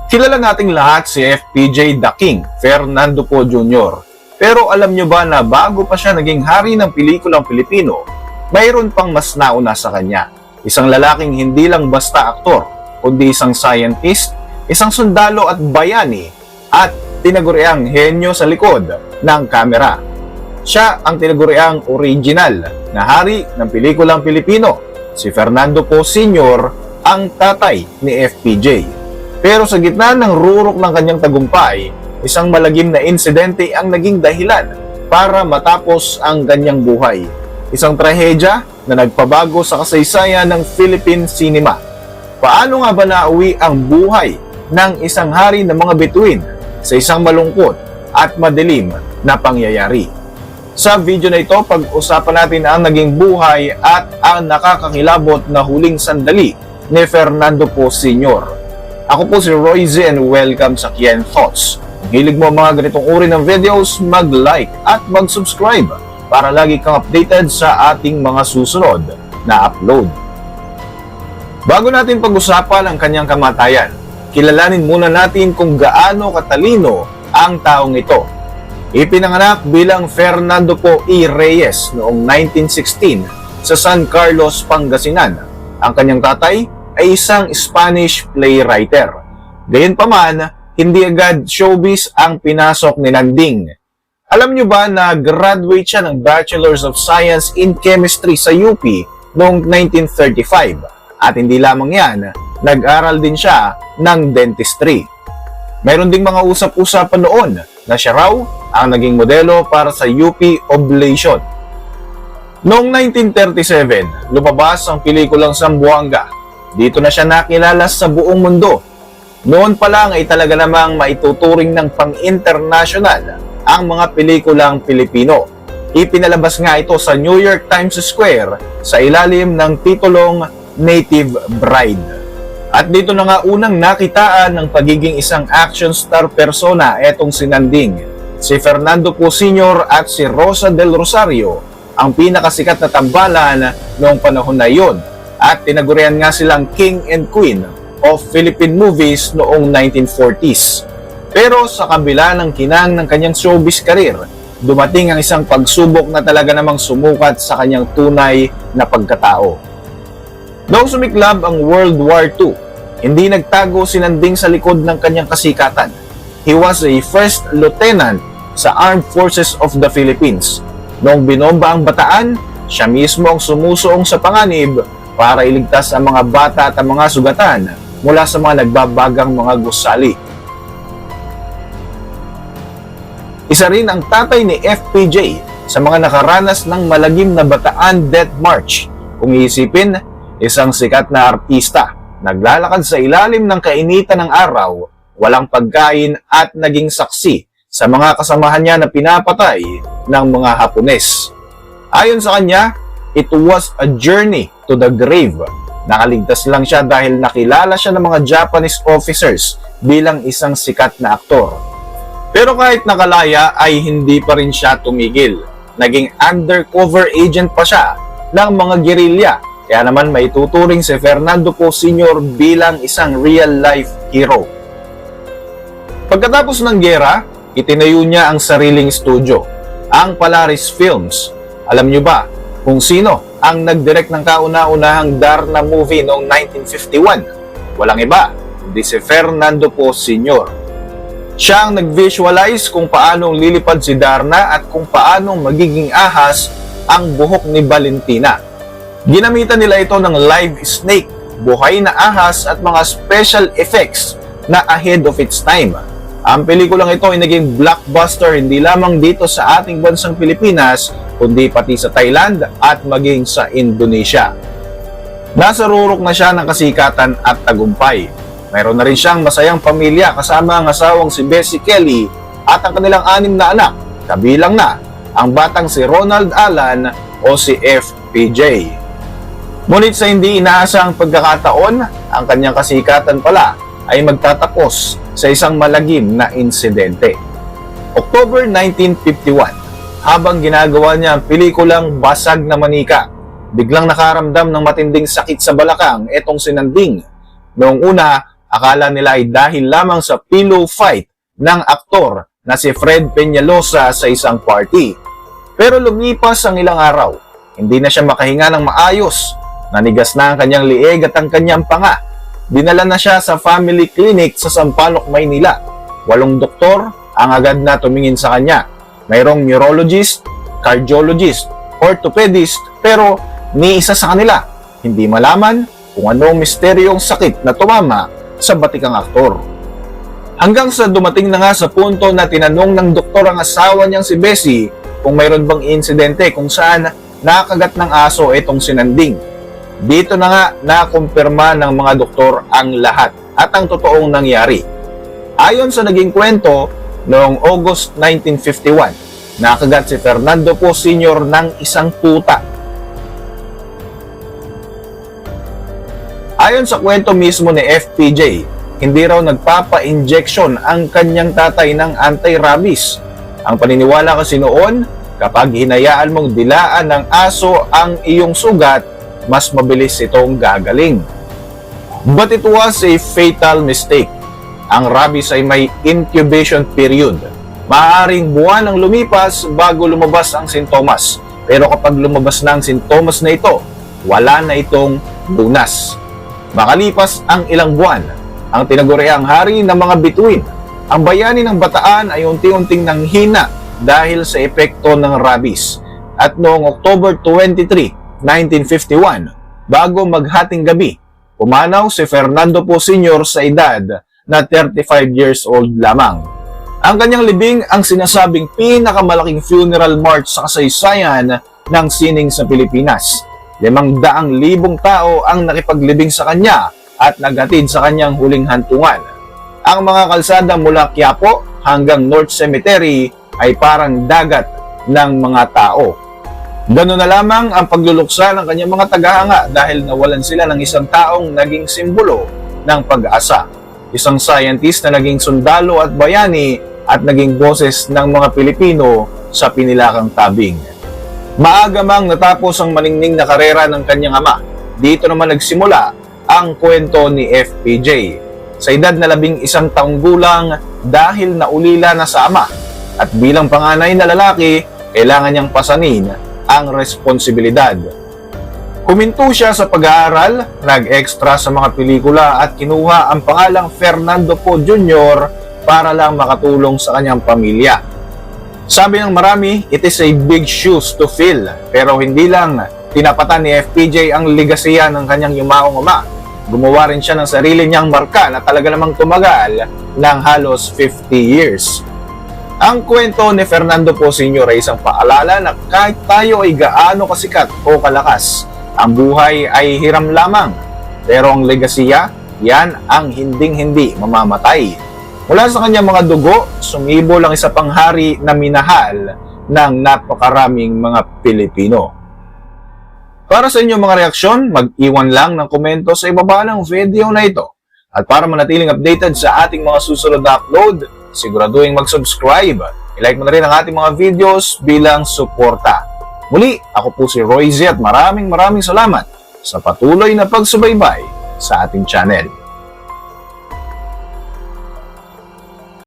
Kilala nating lahat si FPJ The King, Fernando Poe Jr. Pero alam nyo ba na bago pa siya naging hari ng pelikulang Pilipino, mayroon pang mas nauna sa kanya. Isang lalaking hindi lang basta aktor, kundi isang scientist, isang sundalo at bayani, at tinaguriang henyo sa likod ng kamera. Siya ang tinaguriang original na hari ng pelikulang Pilipino, si Fernando Poe Sr., ang tatay ni FPJ. Pero sa gitna ng rurok ng kanyang tagumpay, isang malagim na insidente ang naging dahilan para matapos ang kanyang buhay. Isang trahedya na nagpabago sa kasaysayan ng Philippine cinema. Paano nga ba nauwi ang buhay ng isang hari ng mga bituin sa isang malungkot at madilim na pangyayari? Sa video na ito, pag-usapan natin ang naging buhay at ang nakakakilabot na huling sandali ni Fernando Poe Sr. Ako po si Royce and welcome sa Kian Thoughts. Kung hilig mo mga ganitong uri ng videos, mag-like at mag-subscribe para lagi kang updated sa ating mga susunod na upload. Bago natin pag-usapan ang kanyang kamatayan, kilalanin muna natin kung gaano katalino ang taong ito. Ipinanganak bilang Fernando Poe E. Reyes noong 1916 sa San Carlos, Pangasinan. Ang kanyang tatay ay isang Spanish playwriter. Gayunpaman, hindi agad showbiz ang pinasok ni Nanding. Alam nyo ba na graduate siya ng Bachelor's of Science in Chemistry sa UP noong 1935? At hindi lamang yan, nag-aral din siya ng dentistry. Mayroon ding mga usap-usapan noon na siya raw ang naging modelo para sa UP Oblation. Noong 1937, lumabas ang pelikulang Zamboanga. Dito na siya nakilala sa buong mundo. Noon pa lang ay talaga namang maituturing ng pang-international ang mga pelikulang Pilipino. Ipinalabas nga ito sa New York Times Square sa ilalim ng titulong Native Bride. At dito na nga unang nakitaan ng pagiging isang action star persona etong si Nanding. Si Fernando Poe Sr. at si Rosa del Rosario ang pinakasikat na tambalan noong panahon na iyon. At tinagurian nga silang King and Queen of Philippine movies noong 1940s. Pero sa kabila ng kinang ng kanyang showbiz career, dumating ang isang pagsubok na talaga namang sumukat sa kanyang tunay na pagkatao. Noong sumiklab ang World War II, hindi nagtago si Nanding sa likod ng kanyang kasikatan. He was a first lieutenant sa Armed Forces of the Philippines. Noong binomba ang Bataan, siya mismo ang sumusuong sa panganib para iligtas ang mga bata at ang mga sugatan mula sa mga nagbabagang mga gusali. Isa rin ang tatay ni FPJ sa mga nakaranas ng malagim na Bataan Death March. Kung iisipin, isang sikat na artista, naglalakad sa ilalim ng kainitan ng araw, walang pagkain at naging saksi sa mga kasamahan niya na pinapatay ng mga Hapones. Ayon sa kanya, it was a journey to the grave. Nakaligtas lang siya dahil nakilala siya ng mga Japanese officers bilang isang sikat na aktor. Pero kahit nakalaya ay hindi pa rin siya tumigil. Naging undercover agent pa siya ng mga gerilya. Kaya naman may tuturing si Fernando Poe Sr. bilang isang real-life hero. Pagkatapos ng giyera, itinayo niya ang sariling studio, ang Polaris Films. Alam niyo ba kung sino ang nag-direct ng kauna-unahang Darna movie noong 1951? Walang iba, kundi si Fernando Poe Sr. Siya ang nag-visualize kung paanong lilipad si Darna at kung paanong magiging ahas ang buhok ni Valentina. Ginamitan nila ito ng live snake, buhay na ahas at mga special effects na ahead of its time. Ang pelikulang ito ay naging blockbuster hindi lamang dito sa ating bansang Pilipinas, kundi pati sa Thailand at maging sa Indonesia. Nasa rurok na siya ng kasikatan at tagumpay. Mayroon na rin siyang masayang pamilya kasama ang asawang si Bessie Kelly at ang kanilang 6 na anak, kabilang na ang batang si Ronald Alan o si FPJ. Ngunit sa hindi inaasang pagkakataon, ang kanyang kasikatan pala ay magtatapos sa isang malagim na insidente. October 1951, habang ginagawa niya ang pelikulang Basag na Manika, biglang nakaramdam ng matinding sakit sa balakang etong si Nanding. Noong una, Akala nila ay dahil lamang sa pillow fight ng aktor na si Fred Peñalosa sa isang party. Pero lumipas ang ilang araw, hindi na siya makahinga ng maayos. Nanigas na ang kanyang lieg at ang kanyang panga. Dinala na siya sa family clinic sa Sampaloc, Maynila. 8 doktor ang agad na tumingin sa kanya. Mayroong neurologist, cardiologist, orthopedist, pero ni isa sa kanila hindi malaman kung anong misteryong sakit na tumama sa batikang aktor. Hanggang sa dumating na nga sa punto na tinanong ng doktor ang asawa niyang si Bessie kung mayroon bang insidente kung saan nakagat ng aso itong si Nanding. Dito na nga nakumpirma ng mga doktor ang lahat at ang totoong nangyari. Ayon sa naging kwento, noong August 1951, nakagat si Fernando Po Sr. ng isang tuta. Ayon sa kwento mismo ni FPJ, hindi raw nagpapa-injection ang kanyang tatay ng anti-rabies. Ang paniniwala kasi noon, kapag hinayaan mong dilaan ng aso ang iyong sugat, mas mabilis itong gagaling. But it was a fatal mistake. Ang rabies ay may incubation period. Maaaring buwan ang lumipas bago lumabas ang sintomas. Pero kapag lumabas na ang sintomas na ito, wala na itong lunas. Makalipas ang ilang buwan, ang tinaguriang hari ng mga bituin, ang bayani ng Bataan ay unti-unting nanghina dahil sa epekto ng rabies. At noong October 23, 1951, bago maghating gabi, pumanaw si Fernando Po Sr. sa edad na 35 years old lamang. Ang kanyang libing ang sinasabing pinakamalaking funeral march sa kasaysayan ng sining sa Pilipinas. 500,000 tao ang nakipaglibing sa kanya at naghatid sa kanyang huling hantungan. Ang mga kalsada mula Quiapo hanggang North Cemetery ay parang dagat ng mga tao. Ganoon na lamang ang pagluluksa ng kanyang mga tagahanga dahil nawalan sila ng isang taong naging simbolo ng pag-asa. Isang scientist na naging sundalo at bayani at naging boses ng mga Pilipino sa pinilakang tabing. Maaga mang natapos ang maningning na karera ng kanyang ama. Dito naman nagsimula ang kwento ni FPJ. Sa edad na 11 taong gulang dahil naulila na sa ama at bilang panganay na lalaki, kailangan niyang pasanin ang responsibilidad. Huminto siya sa pag-aaral, nag-extra sa mga pelikula at kinuha ang pangalang Fernando Po Jr. para lang makatulong sa kanyang pamilya. Sabi ng marami, it is a big shoes to fill. Pero hindi lang tinapatan ni FPJ ang ligasiya ng kanyang yumaong ama. Gumawa rin siya ng sarili niyang marka na talaga namang tumagal ng halos 50 years. Ang kwento ni Fernando Po Sr. ay isang paalala na kahit tayo ay gaano kasikat o kalakas, ang buhay ay hiram lamang. Pero ang legasiya, yan ang hinding-hindi mamamatay. Mula sa kanyang mga dugo, sumibol ang isa pang hari na minahal ng napakaraming mga Pilipino. Para sa inyong mga reaksyon, mag-iwan lang ng komento sa ibaba ng video na ito. At para manatiling updated sa ating mga susunod na upload, siguraduhin mag-subscribe. I-like mo na rin ang ating mga videos bilang suporta. Muli, ako po si Roy Z at maraming salamat sa patuloy na pagsubaybay sa ating channel.